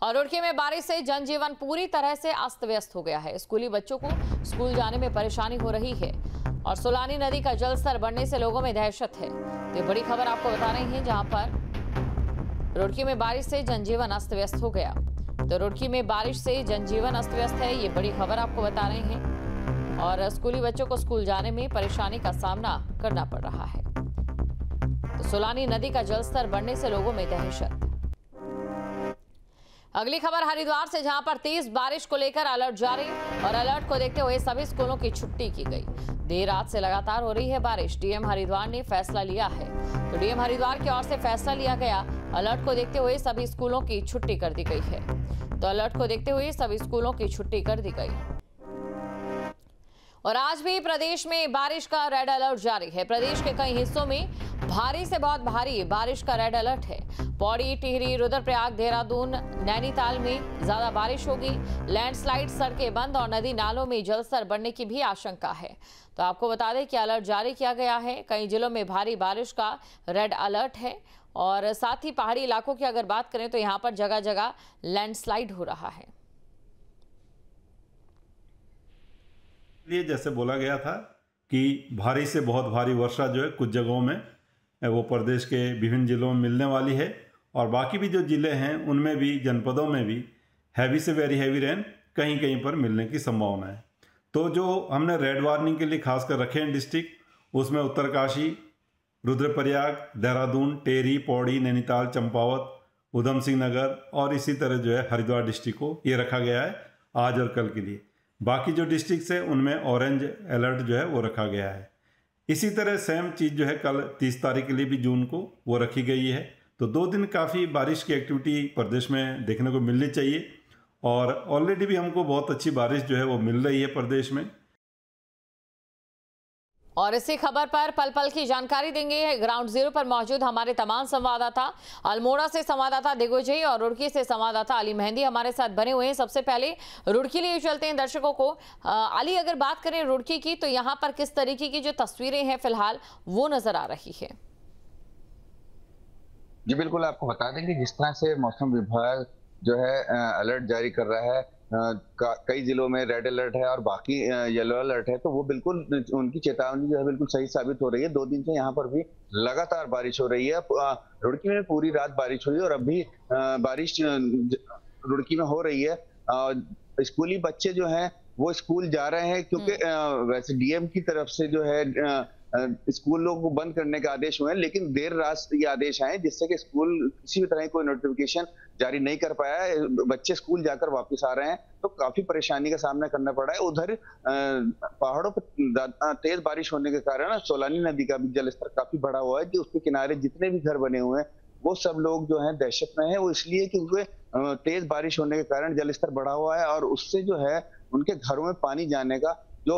और रुड़की में बारिश से जनजीवन पूरी तरह से अस्त व्यस्त हो गया है। स्कूली बच्चों को स्कूल जाने में परेशानी हो रही है और सोलानी नदी का जलस्तर बढ़ने से लोगों में दहशत है। तो ये बड़ी खबर आपको बता रही हैं, जहां पर रुड़की में बारिश से जनजीवन अस्त व्यस्त हो गया। तो रुड़की में बारिश से जनजीवन अस्त व्यस्त है, ये बड़ी खबर आपको बता रही हैं। और स्कूली बच्चों को स्कूल जाने में परेशानी का सामना करना पड़ रहा है। तो सोलानी नदी का जलस्तर बढ़ने से लोगों में दहशत। अगली खबर हरिद्वार से, जहां पर तेज बारिश को लेकर अलर्ट जारी और अलर्ट को देखते हुए सभी स्कूलों की छुट्टी की गई। देर रात से लगातार हो रही है बारिश। डीएम हरिद्वार ने फैसला लिया है। तो डीएम हरिद्वार की ओर से फैसला लिया गया। अलर्ट को देखते हुए सभी स्कूलों की छुट्टी कर दी गई है। तो अलर्ट को देखते हुए सभी स्कूलों की छुट्टी कर दी गई। और आज भी प्रदेश में बारिश का रेड अलर्ट जारी है। प्रदेश के कई हिस्सों में भारी से बहुत भारी बारिश का रेड अलर्ट है। पौड़ी, टिहरी, रुद्रप्रयाग, देहरादून, नैनीताल में ज्यादा बारिश होगी। लैंडस्लाइड, सड़कें बंद और नदी नालों में जलस्तर बढ़ने की भी आशंका है। तो आपको बता दें कि अलर्ट जारी किया गया है। कई जिलों में भारी बारिश का रेड अलर्ट है और साथ ही पहाड़ी इलाकों की अगर बात करें तो यहाँ पर जगह जगह लैंडस्लाइड हो रहा है। लिए जैसे बोला गया था कि भारी से बहुत भारी वर्षा जो है कुछ जगहों में वो प्रदेश के विभिन्न जिलों में मिलने वाली है और बाकी भी जो ज़िले हैं उनमें भी, जनपदों में भी हैवी से वेरी हैवी रेन कहीं कहीं पर मिलने की संभावना है। तो जो हमने रेड वार्निंग के लिए खासकर रखे हैं डिस्ट्रिक्ट, उसमें उत्तरकाशी, रुद्रप्रयाग, देहरादून, टेहरी, पौड़ी, नैनीताल, चंपावत, उधम सिंह नगर और इसी तरह जो है हरिद्वार डिस्ट्रिक्ट को ये रखा गया है आज और कल के लिए। बाकी जो डिस्ट्रिक्ट्स है उनमें ऑरेंज अलर्ट जो है वो रखा गया है। इसी तरह सेम चीज़ जो है कल 30 तारीख के लिए भी जून को वो रखी गई है। तो 2 दिन काफ़ी बारिश की एक्टिविटी प्रदेश में देखने को मिलनी चाहिए और ऑलरेडी भी हमको बहुत अच्छी बारिश जो है वो मिल रही है प्रदेश में। और इसी खबर पर पल पल की जानकारी देंगे ग्राउंड जीरो पर मौजूद हमारे तमाम संवाददाता। अल्मोड़ा से संवाददाता दिग्विजय और रुड़की से संवाददाता अली मेहंदी हमारे साथ बने हुए हैं। सबसे पहले रुड़की लिए चलते हैं दर्शकों को। अली, अगर बात करें रुड़की की तो यहाँ पर किस तरीके की जो तस्वीरें हैं फिलहाल वो नजर आ रही है? जी बिल्कुल, आपको बता दें कि जिस तरह से मौसम विभाग जो है अलर्ट जारी कर रहा है, कई जिलों में रेड अलर्ट है और बाकी येलो अलर्ट है, तो वो बिल्कुल उनकी चेतावनी जो है बिल्कुल सही साबित हो रही है। 2 दिन से यहाँ पर भी लगातार बारिश हो रही है। रुड़की में पूरी रात बारिश हुई और अभी बारिश रुड़की में हो रही है। स्कूली बच्चे जो हैं वो स्कूल जा रहे हैं क्योंकि वैसे डीएम की तरफ से जो है स्कूलों को बंद करने के आदेश हुए हैं, लेकिन देर रात ये आदेश आए जिससे कि स्कूल किसी भी तरह की कोई नोटिफिकेशन जारी नहीं कर पाया है। बच्चे स्कूल जाकर वापस आ रहे हैं तो काफी परेशानी का सामना करना पड़ा है। उधर पहाड़ों पर तेज बारिश होने के कारण सोलानी नदी का भी जलस्तर काफी बढ़ा हुआ है। जो उसके किनारे जितने भी घर बने हुए हैं वो सब लोग जो हैं दहशत में है। वो इसलिए क्योंकि तेज बारिश होने के कारण जलस्तर बढ़ा हुआ है और उससे जो है उनके घरों में पानी जाने का जो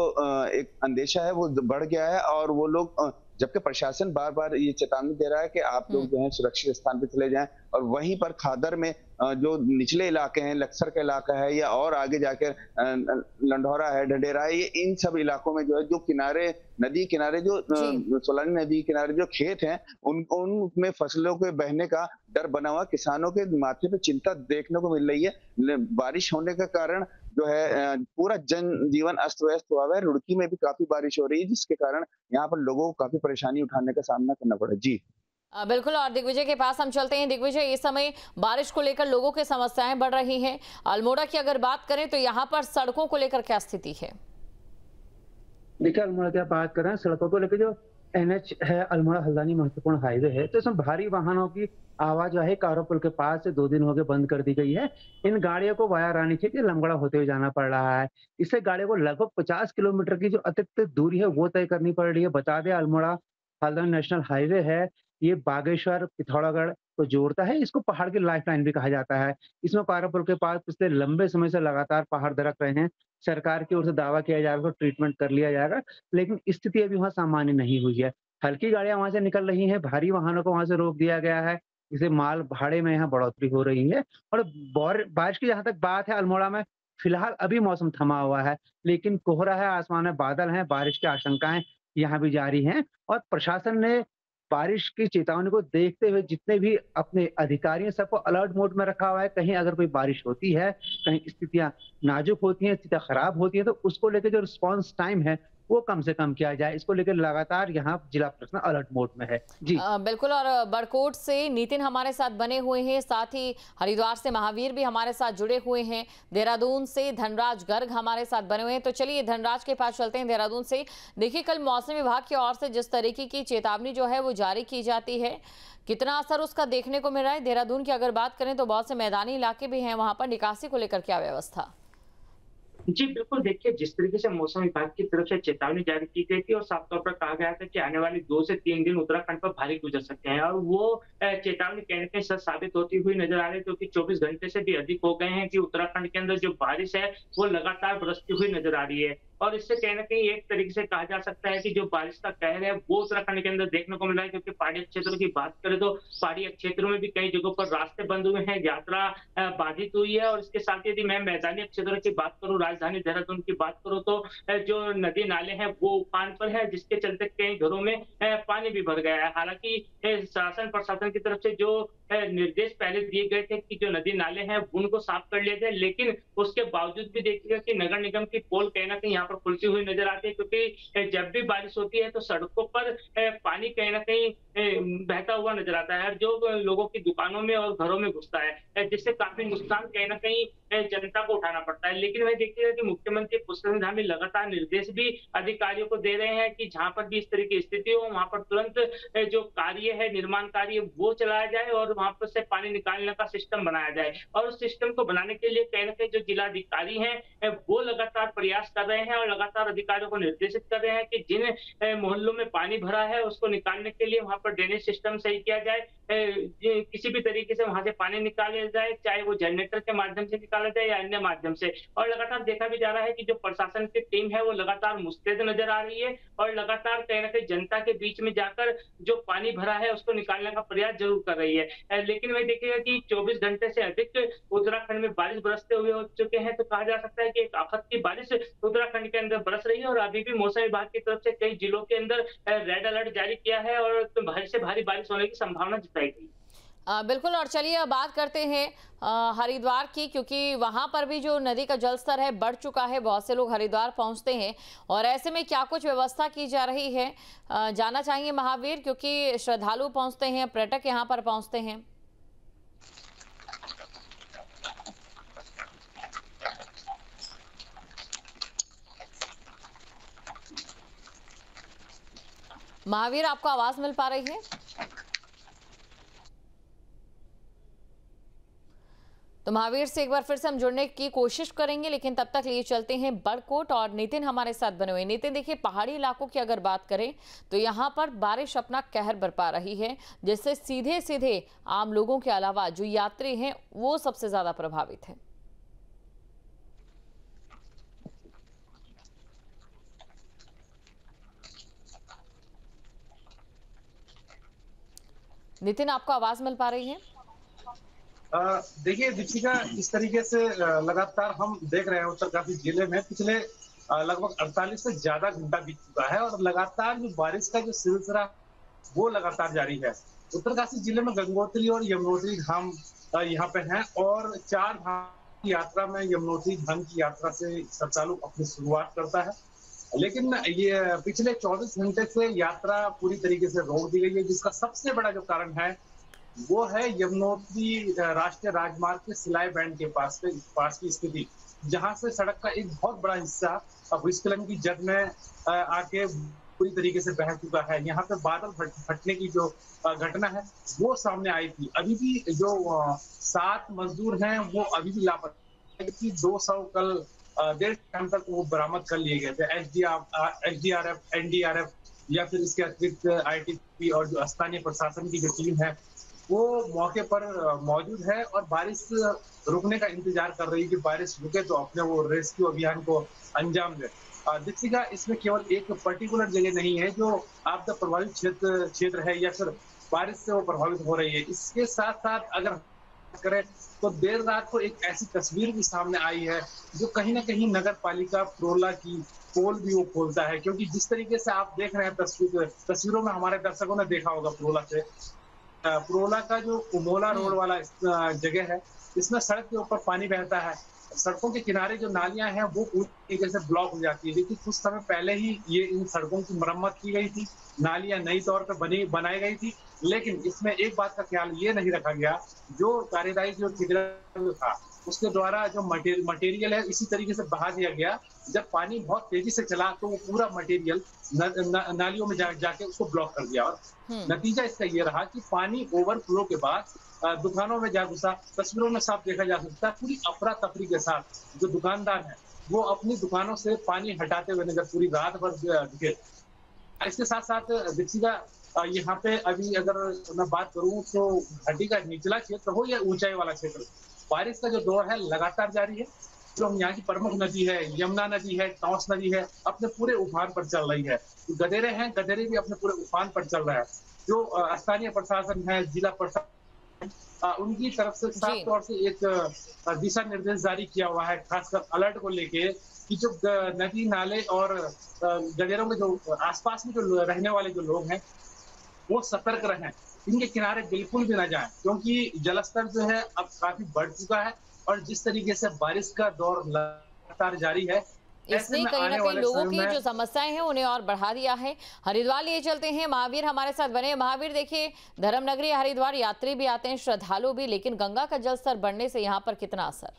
एक अंदेशा है वो बढ़ गया है। और वो लोग, जबकि प्रशासन बार बार ये चेतावनी दे रहा है कि आप लोग जो है सुरक्षित स्थान पे चले जाएं, और वहीं पर खादर में जो निचले इलाके हैं, लक्सर का इलाका है या और आगे जाकर लंढौरा है, ढडेरा है, ये इन सब इलाकों में जो है जो किनारे नदी किनारे जो सोलानी नदी किनारे जो खेत हैं उनमें फसलों के बहने का डर बना हुआ। किसानों के माथे पे चिंता देखने को मिल रही है। बारिश होने के कारण जो है पूरा जनजीवन अस्त व्यस्त हुआ है। रुड़की में भी काफी बारिश हो रही है जिसके कारण यहाँ पर लोगों को काफी परेशानी उठाने का सामना करना पड़ा। जी बिल्कुल, और दिग्विजय के पास हम चलते हैं। दिग्विजय, इस समय बारिश को लेकर लोगों की समस्याएं बढ़ रही हैं। अल्मोड़ा की अगर बात करें तो यहाँ पर सड़कों को लेकर क्या स्थिति है? देखिए, अल्मोड़ा की बात करें सड़कों को लेकर, जो एनएच है अल्मोड़ा हल्द्वानी महत्वपूर्ण हाईवे है, तो इसमें भारी वाहनों की आवाजाही कारो पुल के पास से 2 दिन हो गए बंद कर दी गई है। इन गाड़ियों को वाया रानीखेत या लमगड़ा होते हुए जाना पड़ रहा है। इससे गाड़ियों को लगभग 50 किलोमीटर की जो अतिरिक्त दूरी है वो तय करनी पड़ रही है। बता दें, अल्मोड़ा हल्द्वानी नेशनल हाईवे है, ये बागेश्वर, पिथौरागढ़ को जोड़ता है। इसको पहाड़ की लाइफलाइन भी कहा जाता है। इसमें कारो पुल के पास पिछले लंबे समय से लगातार पहाड़ दरक रहे हैं। सरकार की ओर से दावा किया जा रहा है ट्रीटमेंट कर लिया जाएगा, लेकिन स्थिति अभी वहाँ सामान्य नहीं हुई है। हल्की गाड़ियां वहां से निकल रही हैं, भारी वाहनों को वहां से रोक दिया गया है। इसे माल भाड़े में यहाँ बढ़ोतरी हो रही है। और बारिश की जहां तक बात है, अल्मोड़ा में फिलहाल अभी मौसम थमा हुआ है, लेकिन कोहरा है, आसमान में बादल हैं, बारिश की आशंकाएं यहाँ भी जारी हैं। और प्रशासन ने बारिश की चेतावनी को देखते हुए जितने भी अपने अधिकारी हैं सबको अलर्ट मोड में रखा हुआ है। कहीं अगर कोई बारिश होती है, कहीं स्थितियाँ नाजुक होती हैं, स्थितियाँ खराब होती हैं तो उसको लेके जो रिस्पॉन्स टाइम है वो कम से कम किया जाए। इसको लेकर लगातार यहाँ जिला प्रशासन अलर्ट मोड में है। जी। बिल्कुल। और बड़कोट से नितिन हमारे साथ बने हुए हैं, साथ ही हरिद्वार से महावीर भी हमारे साथ जुड़े हुए हैं, देहरादून से धनराज गर्ग हमारे साथ बने हुए हैं। तो चलिए धनराज के पास चलते हैं देहरादून से। देखिए, कल मौसम विभाग की ओर से जिस तरीके की चेतावनी जो है वो जारी की जाती है, कितना असर उसका देखने को मिल रहा है? देहरादून की अगर बात करें तो बहुत से मैदानी इलाके भी हैं, वहां पर निकासी को लेकर क्या व्यवस्था? जी, बिल्कुल। देखिए, जिस तरीके से मौसम विभाग की तरफ से चेतावनी जारी की गई थी और साफ तौर पर कहा गया था कि आने वाले 2 से 3 दिन उत्तराखंड पर भारी गुजर सकते हैं और वो चेतावनी कहीं न कहीं सच साबित होती हुई नजर आ रही है, क्योंकि 24 घंटे से भी अधिक हो गए हैं कि उत्तराखंड के अंदर जो बारिश है, वो लगातार बरसती हुई नजर आ रही है। और इससे कहीं न कहीं एक तरीके से कहा जा सकता है कि जो बारिश का कहर है, वो उत्तराखंड के अंदर देखने को मिल रहा है, क्योंकि पहाड़ी क्षेत्रों की बात करें तो पहाड़ी क्षेत्रों में भी कई जगहों पर रास्ते बंद हुए हैं, यात्रा बाधित हुई है। और इसके साथ ही यदि मैं मैदानी क्षेत्रों की बात करूँ, राजधानी देहरादून की बात करूँ, तो जो नदी नाले हैं वो उफान पर है, जिसके चलते कई घरों में पानी भी भर गया है। हालांकि शासन प्रशासन की तरफ से जो निर्देश पहले दिए गए थे कि जो नदी नाले हैं उनको साफ कर लिया जाए, लेकिन उसके बावजूद भी देखिएगा कि नगर निगम की पोल कहीं ना कहीं यहाँ पर खुलती हुई नजर आती है, क्योंकि जब भी बारिश होती है तो सड़कों पर पानी कहीं ना कहीं बहता हुआ नजर आता है, जो लोगों की दुकानों में और घरों में घुसता है, जिससे काफी नुकसान कहीं ना कहीं जनता को उठाना पड़ता है। लेकिन वह देखिएगा कि मुख्यमंत्री पुष्कर धामी लगातार निर्देश भी अधिकारियों को दे रहे हैं कि जहां पर भी इस तरह की स्थिति हो, वहां पर तुरंत जो कार्य है, निर्माण कार्य, वो चलाया जाए और वहां पर से पानी निकालने का सिस्टम बनाया जाए। और उस सिस्टम को बनाने के लिए कहीं ना कहीं जो जिलाधिकारी हैं वो लगातार प्रयास कर रहे हैं और लगातार अधिकारियों को निर्देशित कर रहे हैं कि जिन मोहल्लों में पानी भरा है उसको निकालने के लिए वहां पर ड्रेनेज सिस्टम सही किया जाए, किसी भी तरीके से वहां से पानी निकाला जाए, चाहे वो जनरेटर के माध्यम से निकाला जाए या अन्य माध्यम से। और लगातार देखा भी जा रहा है कि जो प्रशासन की टीम है वो लगातार मुस्तैद नजर आ रही है और लगातार कहीं ना कहीं जनता के बीच में जाकर जो पानी भरा है उसको निकालने का प्रयास जरूर कर रही है। लेकिन वही देखिएगा कि 24 घंटे से अधिक उत्तराखंड में बारिश बरसते हुए हो चुके हैं, तो कहा जा सकता है कि एक आफत की बारिश उत्तराखंड के अंदर बरस रही है और अभी भी मौसम विभाग की तरफ से कई जिलों के अंदर रेड अलर्ट जारी किया है और भारी से भारी बारिश होने की संभावना जताई गई। बिल्कुल। और चलिए अब बात करते हैं हरिद्वार की, क्योंकि वहां पर भी जो नदी का जलस्तर है बढ़ चुका है, बहुत से लोग हरिद्वार पहुंचते हैं और ऐसे में क्या कुछ व्यवस्था की जा रही है, जानना चाहिए महावीर, क्योंकि श्रद्धालु पहुंचते हैं, पर्यटक यहां पर पहुंचते हैं। महावीर, आपको आवाज मिल पा रही है? तो महावीर से एक बार फिर से हम जुड़ने की कोशिश करेंगे, लेकिन तब तक लिए चलते हैं बड़कोट और नितिन हमारे साथ बने हुए। नितिन, देखिए, पहाड़ी इलाकों की अगर बात करें तो यहाँ पर बारिश अपना कहर बरपा रही है, जिससे सीधे सीधे आम लोगों के अलावा जो यात्री हैं वो सबसे ज्यादा प्रभावित हैं। नितिन, आपको आवाज मिल पा रही है? देखिए दीपिका, इस तरीके से लगातार हम देख रहे हैं उत्तरकाशी जिले में पिछले लगभग 48 से ज्यादा घंटा बीत चुका है और लगातार जो बारिश का जो सिलसिला वो लगातार जारी है। उत्तरकाशी जिले में गंगोत्री और यमुनोत्री धाम यहाँ पे हैं और 4 धाम की यात्रा में यमुनोत्री धाम की यात्रा से श्रद्धालु अपनी शुरुआत करता है, लेकिन ये पिछले 24 घंटे से यात्रा पूरी तरीके से रोक दी गई है, जिसका सबसे बड़ा जो कारण है वो है यमुनोत्री राष्ट्रीय राजमार्ग के सिलाई बैंड के पास की स्थिति, जहां से सड़क का एक बहुत बड़ा हिस्सा भूस्खलन की जद में आके पूरी तरीके से बह चुका है। यहाँ पे बादल फटने की जो घटना है वो सामने आई थी। अभी भी जो 7 मजदूर हैं वो अभी भी लापता है कि 200 कल देर शाम तक वो बरामद कर लिए गए थे। एसडीआरएफ, एनडीआरएफ या फिर इसके अतिरिक्त आईटीबीपी और जो स्थानीय प्रशासन की जो टीम है वो मौके पर मौजूद है और बारिश रुकने का इंतजार कर रही है कि बारिश रुके तो अपने वो रेस्क्यू अभियान को अंजाम दे। दीपिका, इसमें केवल एक पर्टिकुलर जगह नहीं है जो आपदा प्रभावित क्षेत्र है या फिर बारिश से वो प्रभावित हो रही है। इसके साथ साथ अगर करें तो देर रात को एक ऐसी तस्वीर भी सामने आई है जो कहीं ना कहीं नगर पालिका प्रोला की पोल भी वो खोलता है, क्योंकि जिस तरीके से आप देख रहे हैं तस्वीरों में हमारे दर्शकों ने देखा होगा प्रोला का जो उमोला रोड वाला जगह है, इसमें सड़क के ऊपर पानी बहता है। सड़कों के किनारे जो नालियां हैं वो पूरी तरीके से ब्लॉक हो जाती है, लेकिन कुछ समय पहले ही ये इन सड़कों की मरम्मत की गई थी, नालियां नई तौर पर बनाई गई थी। लेकिन इसमें एक बात का ख्याल ये नहीं रखा गया, जो कार्यदायी जो ठेकेदार था उसके द्वारा जो मटेरियल है इसी तरीके से बहा दिया गया। जब पानी बहुत तेजी से चला तो वो पूरा मटेरियल नालियों में जाके उसको ब्लॉक कर दिया, और नतीजा इसका ये रहा कि पानी ओवरफ्लो के बाद दुकानों में जा घुसा। तस्वीरों में साफ देखा जा सकता है पूरी अफरा तफरी के साथ जो दुकानदार है वो अपनी दुकानों से पानी हटाते हुए नजर पूरी रात भर दिखे। इसके साथ साथ दीक्षिता, यहाँ पे अभी अगर मैं बात करूं तो घाटी का निचला क्षेत्र हो या ऊंचाई वाला क्षेत्र, बारिश का जो दौर है लगातार जारी है। जो यहाँ की प्रमुख नदी है, यमुना नदी है, टॉस नदी है, अपने पूरे उफान पर चल रही है। गदेरे हैं, गदेरे भी अपने पूरे उफान पर चल रहा है। जो स्थानीय प्रशासन है, जिला प्रशासन, उनकी तरफ से साफ तौर से एक दिशा निर्देश जारी किया हुआ है, खासकर अलर्ट को लेके कि जो नदी नाले और गदेरों में जो आसपास में जो रहने वाले जो लोग हैं वो सतर्क रहें, इनके किनारे बिल्कुल भी ना जाएं, क्योंकि जलस्तर जो है अब काफी बढ़ चुका है और जिस तरीके से बारिश का दौर लगातार जारी है, इसने कहीं ना कहीं लोगों की जो समस्याएं हैं उन्हें और बढ़ा दिया है। हरिद्वार लिए चलते हैं, महावीर हमारे साथ बने। महावीर, देखिए धर्म नगरी हरिद्वार, यात्री भी आते हैं, श्रद्धालु भी, लेकिन गंगा का जलस्तर बढ़ने से यहाँ पर कितना असर?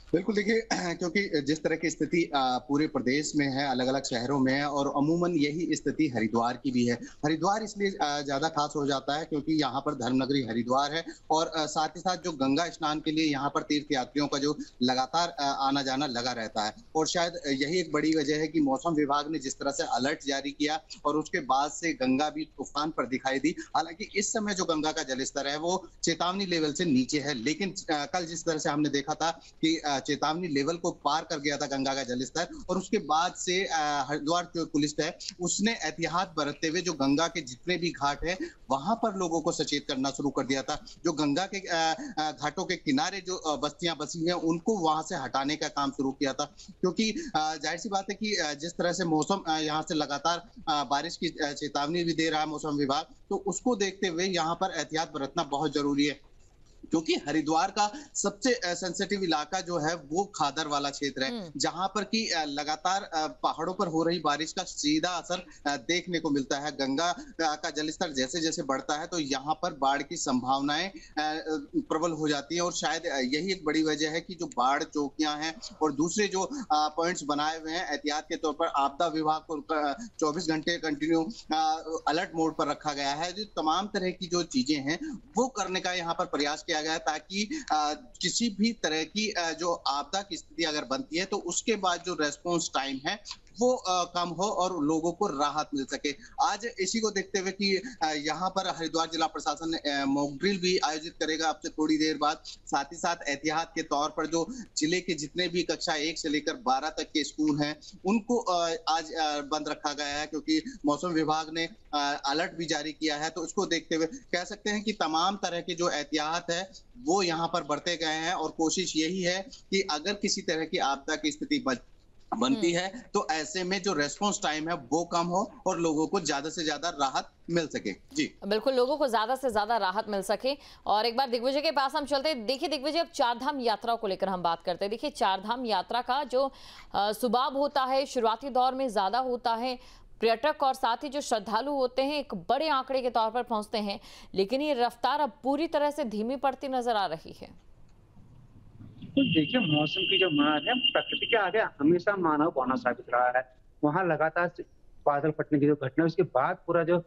बिल्कुल, देखिए क्योंकि जिस तरह की स्थिति पूरे प्रदेश में है, अलग अलग शहरों में है, और अमूमन यही स्थिति हरिद्वार की भी है। हरिद्वार इसलिए ज्यादा खास हो जाता है क्योंकि यहाँ पर धर्मनगरी हरिद्वार है, और साथ ही साथ जो गंगा स्नान के लिए यहाँ पर तीर्थ यात्रियों का जो लगातार आना जाना लगा रहता है। और शायद यही एक बड़ी वजह है कि मौसम विभाग ने जिस तरह से अलर्ट जारी किया और उसके बाद से गंगा भी तूफान पर दिखाई दी। हालांकि इस समय जो गंगा का जलस्तर है वो चेतावनी लेवल से नीचे है, लेकिन कल जिस तरह से हमने देखा था कि चेतावनी लेवल को पार कर गया था गंगा का जलस्तर, और उसके बाद से हरिद्वार जो पुलिस है उसने एहतियात बरतते हुए जो गंगा के जितने भी घाट है वहां पर लोगों को सचेत करना शुरू कर दिया था। जो गंगा के घाटों के किनारे जो बस्तियां बसी हैं उनको वहां से हटाने का काम शुरू किया था, क्योंकि जाहिर सी बात है कि जिस तरह से मौसम यहाँ से लगातार बारिश की चेतावनी भी दे रहा है मौसम विभाग, तो उसको देखते हुए यहाँ पर एहतियात बरतना बहुत जरूरी है। क्योंकि हरिद्वार का सबसे सेंसिटिव इलाका जो है वो खादर वाला क्षेत्र है, जहां पर कि लगातार पहाड़ों पर हो रही बारिश का सीधा असर देखने को मिलता है। गंगा का जलस्तर जैसे जैसे बढ़ता है तो यहाँ पर बाढ़ की संभावनाएं प्रबल हो जाती है, और शायद यही एक बड़ी वजह है कि जो बाढ़ चौकियां हैं और दूसरे जो पॉइंट्स बनाए हुए हैं एहतियात के तौर पर, आपदा विभाग को 24 घंटे कंटिन्यू अलर्ट मोड पर रखा गया है। जो तमाम तरह की जो चीजें हैं वो करने का यहाँ पर प्रयास किया गया ताकि किसी भी तरह की जो आपदा की स्थिति अगर बनती है तो उसके बाद जो रेस्पॉन्स टाइम है वो कम हो और लोगों को राहत मिल सके। आज इसी को देखते हुए कि यहाँ पर हरिद्वार जिला प्रशासन मॉक ड्रिल भी आयोजित करेगा अब से थोड़ी देर बाद। साथ ही साथ एहतियात के तौर पर जो जिले के जितने भी कक्षा 1 से लेकर 12 तक के स्कूल हैं उनको आज बंद रखा गया है, क्योंकि मौसम विभाग ने अलर्ट भी जारी किया है। तो इसको देखते हुए कह सकते हैं कि तमाम तरह के जो एहतियात है वो यहाँ पर बरते गए हैं, और कोशिश यही है कि अगर किसी तरह की आपदा की स्थिति बनती है तो ऐसे में जो रेस्पॉन्स टाइम है वो कम हो और लोगों को ज्यादा से ज्यादा राहत मिल सके। जी बिल्कुल, लोगों को ज्यादा से ज्यादा राहत मिल सके। और एक बार दिग्विजय के पास हम चलते हैं। देखिए दिग्विजय, अब चारधाम यात्रा को लेकर हम बात करते हैं। देखिए चारधाम यात्रा का जो सुबाब होता है शुरुआती दौर में ज्यादा होता है, पर्यटक और साथ ही जो श्रद्धालु होते हैं एक बड़े आंकड़े के तौर पर पहुंचते हैं, लेकिन ये रफ्तार अब पूरी तरह से धीमी पड़ती नजर आ रही है। तो देखिए मौसम की जो मार है प्रकृति के आगे हमेशा मानव बौना साबित रहा है। वहां लगातार बादल फटने की जो घटना उसके बाद पूरा जो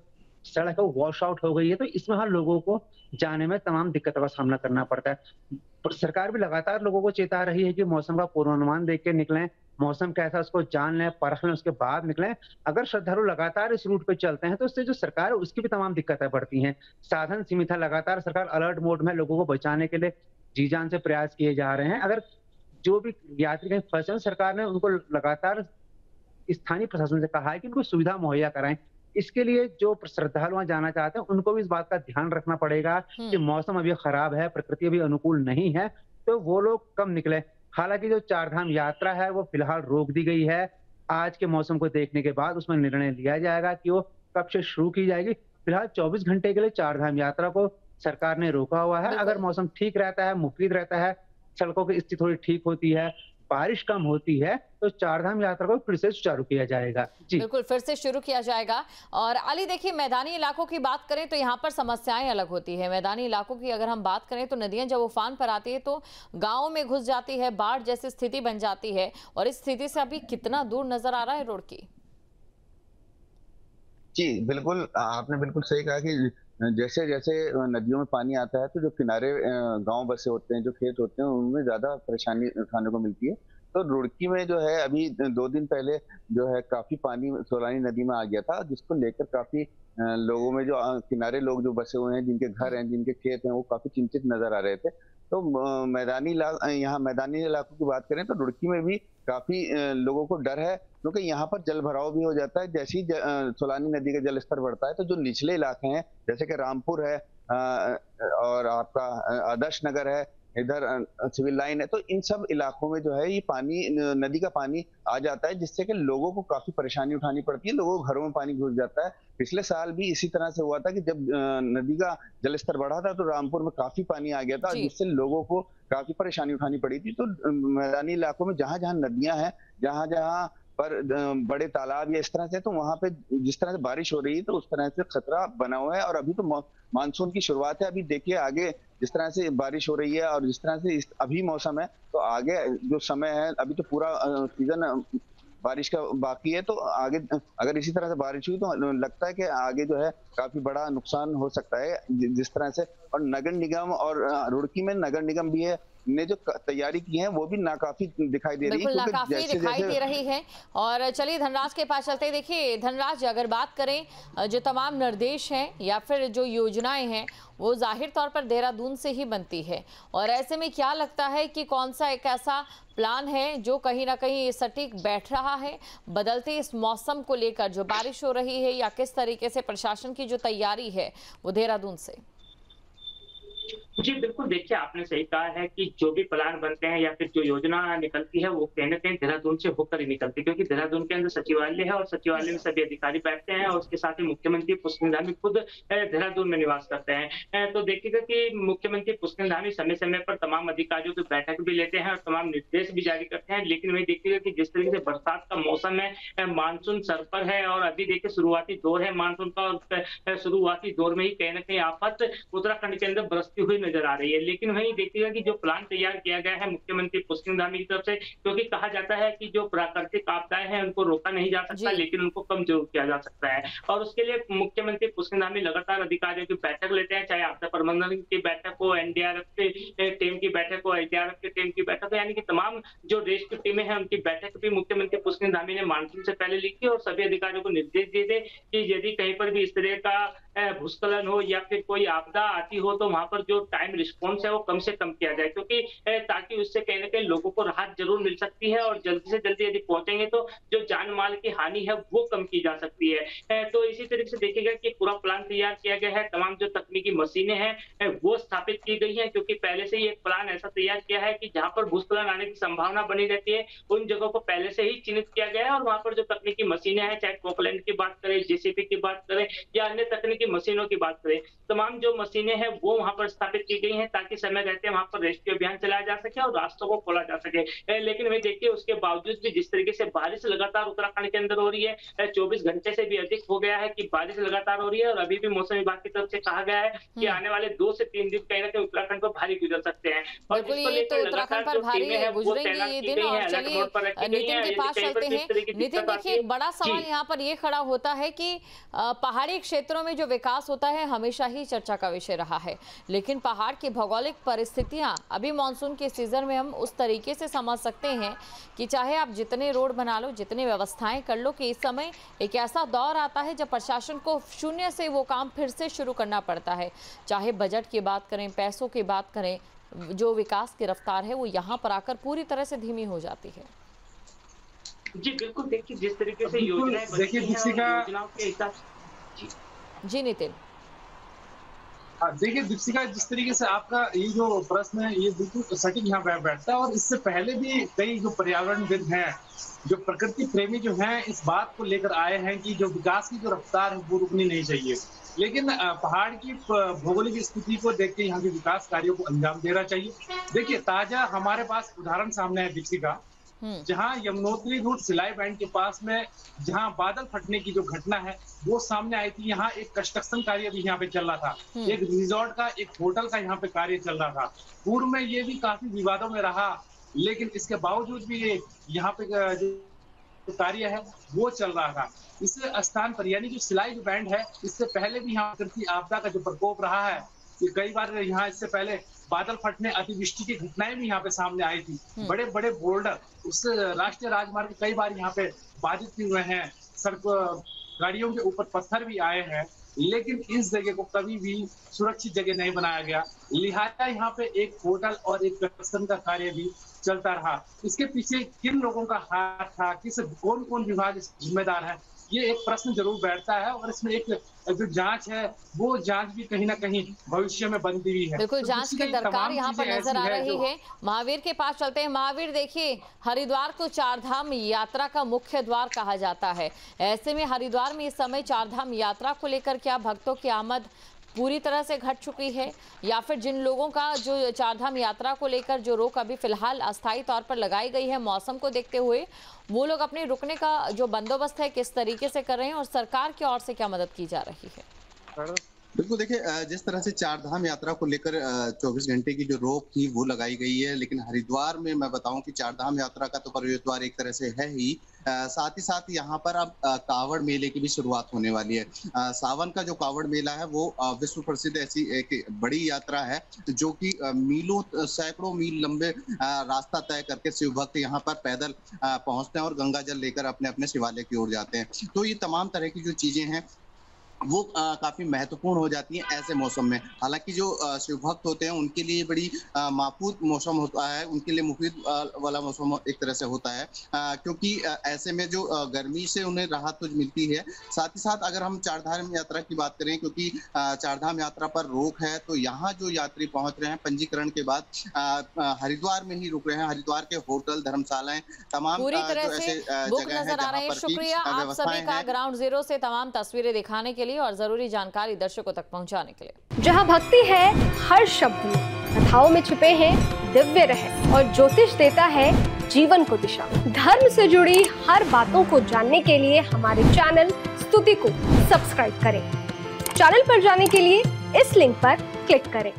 सड़क है वो वॉश आउट हो गई है, तो इसमें हर लोगों को जाने में तमाम दिक्कतों का सामना करना पड़ता है। पर सरकार भी लगातार लोगों को चेता रही है कि मौसम का पूर्वानुमान देख के निकलें, मौसम कैसा है उसको जान लें, परख लें, उसके बाद निकलें। अगर श्रद्धालु लगातार इस रूट पे चलते हैं तो उससे जो सरकार है उसकी भी तमाम दिक्कतें बढ़ती हैं। साधन सीमित है, लगातार सरकार अलर्ट मोड में लोगों को बचाने के लिए जी जान से प्रयास किए जा रहे हैं। अगर जो भी यात्री कहीं फंसे, सरकार ने उनको लगातार स्थानीय प्रशासन से कहा है कि उनको सुविधा मुहैया कराएं। इसके लिए जो श्रद्धालु वहाँ जाना चाहते हैं उनको भी इस बात का ध्यान रखना पड़ेगा कि मौसम अभी खराब है, प्रकृति अभी अनुकूल नहीं है, तो वो लोग कम निकले। हालांकि जो चारधाम यात्रा है वो फिलहाल रोक दी गई है। आज के मौसम को देखने के बाद उसमें निर्णय लिया जाएगा कि वो कब से शुरू की जाएगी। फिलहाल 24 घंटे के लिए चारधाम यात्रा को सरकार ने रोका हुआ है। अगर मौसम ठीक रहता है, मुफीद रहता है, सड़कों की स्थिति थोड़ी ठीक होती है, बारिश कम होती है, तो चारधाम यात्रा को फिर से सुचारू किया जाएगा। जी बिल्कुल, फिर से शुरू किया जाएगा। और अली देखिए, मैदानी इलाकों की बात करें तो यहाँ पर समस्याएं अलग होती है। मैदानी इलाकों की अगर हम बात करें तो नदियां जब उफान पर आती है तो गाँव में घुस जाती है, बाढ़ जैसी स्थिति बन जाती है। और इस स्थिति से अभी कितना दूर नजर आ रहा है रोड की? जी बिल्कुल, आपने बिल्कुल सही कहा कि जैसे जैसे नदियों में पानी आता है तो जो किनारे गांव बसे होते हैं, जो खेत होते हैं, उनमें ज्यादा परेशानी उठाने को मिलती है। तो रुड़की में जो है अभी 2 दिन पहले जो है काफी पानी सोलानी नदी में आ गया था, जिसको लेकर काफी लोगों में जो किनारे लोग जो बसे हुए हैं, जिनके घर हैं, जिनके खेत हैं, वो काफी चिंतित नजर आ रहे थे। तो यहाँ मैदानी इलाकों की बात करें तो रुड़की में भी काफी लोगों को डर है, क्योंकि यहाँ पर जल भराव भी हो जाता है। जैसे ही सोलानी नदी का जल स्तर बढ़ता है तो जो निचले इलाके हैं, जैसे कि रामपुर है और आपका आदर्श नगर है, इधर सिविल लाइन है, तो इन सब इलाकों में जो है ये पानी, नदी का पानी आ जाता है, जिससे कि लोगों को काफी परेशानी उठानी पड़ती है। लोगों के घरों में पानी घुस जाता है। पिछले साल भी इसी तरह से हुआ था कि जब नदी का जलस्तर बढ़ा था तो रामपुर में काफी पानी आ गया था, जिससे लोगों को काफी परेशानी उठानी पड़ी थी। तो मैदानी इलाकों में जहां जहां नदियां हैं, जहां जहां पर बड़े तालाब या इस तरह से, तो वहां पे जिस तरह से बारिश हो रही है तो उस तरह से खतरा बना हुआ है। और अभी तो मानसून की शुरुआत है। अभी देखिए आगे जिस तरह से बारिश हो रही है और जिस तरह से अभी मौसम है, तो आगे जो समय है, अभी तो पूरा सीजन बारिश का बाकी है। तो आगे अगर इसी तरह से बारिश हुई तो लगता है कि आगे जो है काफी बड़ा नुकसान हो सकता है जिस तरह से। और नगर निगम और रुड़की में नगर निगम भी है, ने जो तैयारी की है वो भी नाकाफी दिखाई दे रही है। नाकाफी दिखाई दे रही है। और चलिए धनराज के पास चलते हैं। देखिए धनराज, अगर बात करें जो तमाम निर्देश हैं या फिर जो योजनाएं हैं वो जाहिर तौर पर देहरादून से ही बनती है, और ऐसे में क्या लगता है कि कौन सा एक ऐसा प्लान है जो कहीं ना कहीं सटीक बैठ रहा है बदलते इस मौसम को लेकर, जो बारिश हो रही है, या किस तरीके से प्रशासन की जो तैयारी है वो देहरादून से? जी बिल्कुल, देखिए आपने सही कहा है कि जो भी प्लान बनते हैं या फिर जो योजना निकलती है वो कहीं ना कहीं देहरादून से होकर ही निकलती है, क्योंकि देहरादून के अंदर सचिवालय है और सचिवालय में सभी अधिकारी बैठते हैं और उसके साथ ही मुख्यमंत्री पुष्कर धामी खुद देहरादून में निवास करते हैं। तो देखिएगा कि मुख्यमंत्री पुष्कर धामी समय समय पर तमाम अधिकारियों की बैठक भी लेते हैं और तमाम निर्देश भी जारी करते हैं। लेकिन वही देखिएगा कि जिस तरीके से बरसात का मौसम है, मानसून सर पर है और अभी देखिए शुरुआती दौर है मानसून का, और शुरुआती दौर में ही कहीं ना कहीं आफत उत्तराखंड के अंदर बरसती हुई नजर आ रही है। लेकिन वही देखिएगा कि जो प्लान तैयार किया गया है मुख्यमंत्री पुष्कर धामी की तरफ से, क्योंकि कहा जाता है कि जो प्राकृतिक आपदाएं हैं उनको रोका नहीं जा सकता, लेकिन उनको कम जरूर किया जा सकता है। और उसके लिए मुख्यमंत्री पुष्कर धामी लगातार अधिकारियों की बैठक लेते हैं, चाहे आपदा प्रबंधन की बैठक हो, एनडीआरएफ की टीम की बैठक हो, एसडीआरएफ की टीम की बैठक हो, यानी कि तमाम जो रेस्क्यू टीमें हैं उनकी बैठक भी मुख्यमंत्री पुष्कर धामी ने मानसून से पहले ली थी और सभी अधिकारियों को निर्देश दिए थे कि यदि कहीं पर भी इस तरह का भूस्खलन हो या फिर कोई आपदा आती हो तो वहां पर जो टाइम रिस्पॉन्स है वो कम से कम किया जाए, क्योंकि ताकि उससे कहीं ना कहीं लोगों को राहत जरूर मिल सकती है और जल्दी से जल्दी यदि पहुंचेंगे तो जो जान माल की हानि है वो कम की जा सकती है। तो इसी तरीके से देखिएगा कि पूरा प्लान तैयार किया गया है, तमाम जो तकनीकी मशीनें हैं वो स्थापित की गई है, क्योंकि पहले से ही एक प्लान ऐसा तैयार किया है कि जहां पर भूस्खलन आने की संभावना बनी रहती है उन जगहों को पहले से ही चिन्हित किया गया है और वहां पर जो तकनीकी मशीनें हैं, चाहे पोकलैंड की बात करें, जेसीबी की बात करें या अन्य तकनीकी मशीनों की बात करें, तमाम जो मशीनें हैं वो वहां पर स्थापित की गई हैं ताकि समय रहते वहां पर रेस्क्यू अभियान चलाया जा सके और रास्तों को खोला जा सके। लेकिन वही देखिए उसके बावजूद भी जिस तरीके से बारिश लगातार उत्तराखंड के अंदर हो रही है, 24 घंटे से भी अधिक हो गया है कि बारिश लगातार हो रही है और अभी भी मौसम विभाग की तरफ से कहा गया है कि आने वाले 2 से 3 दिन कहीं ना कहीं उत्तराखंड पर भारी गुजर सकते हैं। और तो उत्तराखंड पर भारी गुजरेंगे ये दिन। और चलिए नितिन के पास चलते हैं। नितिन देखिए, एक बड़ा सवाल यहाँ पर ये खड़ा होता है कि पहाड़ी क्षेत्रों में जो विकास होता है हमेशा ही चर्चा का विषय रहा है, लेकिन पहाड़ की भौगोलिक परिस्थितियां अभी मानसून के सीजन में हम उस तरीके से समझ सकते हैं कि चाहे आप जितने रोड बना लो, जितनी व्यवस्थाएं कर लो, कि इस समय एक ऐसा दौर आता है जब प्रशासन को शून्य से वो काम फिर से शुरू करना पड़ता है। चाहे बजट की बात करें, पैसों की बात करें, जो विकास की रफ्तार है वो यहाँ पर आकर पूरी तरह से धीमी हो जाती है। जी बिल्कुल, देखिए जिस तरीके से योजनाएं बनती हैं, योजनाओं के हिसाब जी नितिन। देखिए दीपिका, जिस तरीके से आपका ये जो प्रश्न है ये बिल्कुल सटीक यहाँ पे बैठता है, और इससे पहले भी कई जो पर्यावरणविद हैं, जो प्रकृति प्रेमी जो हैं, इस बात को लेकर आए हैं कि जो विकास की जो रफ्तार है वो रुकनी नहीं चाहिए। लेकिन पहाड़ की भौगोलिक स्थिति को देख के यहाँ के विकास कार्यों को अंजाम देना चाहिए। देखिए ताजा हमारे पास उदाहरण सामने है दीपिका, जहां यमुनोत्री रूट सिलाई बैंड के पास में जहां बादल फटने की जो घटना है वो सामने आई थी। यहाँ एक कंस्ट्रक्शन कार्य भी यहाँ पे चल रहा था, एक रिजॉर्ट का, एक होटल का यहाँ पे कार्य चल रहा था। पूर्व में ये भी काफी विवादों में रहा, लेकिन इसके बावजूद भी ये यहाँ पे जो कार्य है वो चल रहा था। इस स्थान पर यानी जो सिलाई बैंड है, इससे पहले भी यहाँ प्रकृति आपदा का जो प्रकोप रहा है, कई बार यहाँ इससे पहले बादल फटने, अतिवृष्टि की घटनाएं भी यहाँ पे सामने आई थी। बड़े बड़े बोल्डर, उससे राष्ट्रीय राजमार्ग कई बार यहाँ पे बाधित हुए हैं, सड़क गाड़ियों के ऊपर पत्थर भी आए हैं, लेकिन इस जगह को कभी भी सुरक्षित जगह नहीं बनाया गया। लिहाजा यहाँ पे एक होटल और एक कंस्ट्रक्शन का कार्य भी चलता रहा। इसके पीछे किन लोगों का हाथ था, कौन कौन विभाग जिम्मेदार है, ये एक प्रश्न जरूर बैठता है, और इसमें एक जो जांच है वो जांच भी कहीं ना कहीं भविष्य में बनती हुई है। बिल्कुल, जांच की दरकार यहाँ पर नजर आ रही है। महावीर के पास चलते हैं। महावीर, देखिए हरिद्वार को चारधाम यात्रा का मुख्य द्वार कहा जाता है। ऐसे में हरिद्वार में इस समय चारधाम यात्रा को लेकर क्या भक्तों की आमद पूरी तरह से घट चुकी है, या फिर जिन लोगों का जो चारधाम यात्रा को लेकर जो रोक अभी फिलहाल अस्थायी तौर पर लगाई गई है मौसम को देखते हुए, वो लोग अपने रुकने का जो बंदोबस्त है किस तरीके से कर रहे हैं, और सरकार की ओर से क्या मदद की जा रही है? बिल्कुल, देखिए जिस तरह से चारधाम यात्रा को लेकर 24 घंटे की जो रोक थी वो लगाई गई है, लेकिन हरिद्वार में मैं बताऊं कि चारधाम यात्रा का तो प्रवेश द्वार एक तरह से है ही, साथ ही साथ यहाँ पर अब कावड़ मेले की भी शुरुआत होने वाली है। सावन का जो कावड़ मेला है वो विश्व प्रसिद्ध ऐसी एक बड़ी यात्रा है जो कि मीलों, सैकड़ों मील लंबे रास्ता तय करके शिव भक्त यहाँ पर पैदल पहुंचते हैं और गंगा जल लेकर अपने अपने शिवालय की ओर जाते हैं। तो ये तमाम तरह की जो चीजें हैं वो काफी महत्वपूर्ण हो जाती हैं ऐसे मौसम में। हालांकि जो शिव भक्त होते हैं उनके लिए बड़ी मापूत मौसम होता है, उनके लिए मुफीद वाला मौसम एक तरह से होता है, क्योंकि ऐसे में जो गर्मी से उन्हें राहत तो मिलती है। साथ ही साथ अगर हम चारधाम यात्रा की बात करें, क्योंकि चारधाम यात्रा पर रोक है, तो यहाँ जो यात्री पहुंच रहे हैं पंजीकरण के बाद हरिद्वार में ही रुक रहे हैं। हरिद्वार के होटल, धर्मशालाएं, तमाम पूरी तरह से बुक नजर आ रहे हैं। शुक्रिया आप सभी का ग्राउंड जीरो से तमाम तस्वीरें दिखाने के लिए और जरूरी जानकारी दर्शकों तक पहुंचाने के लिए। जहां भक्ति है हर शब्द में, कथाओं में छिपे हैं दिव्य रहस्य, और ज्योतिष देता है जीवन को दिशा। धर्म से जुड़ी हर बातों को जानने के लिए हमारे चैनल स्तुति को सब्सक्राइब करें। चैनल पर जाने के लिए इस लिंक पर क्लिक करें।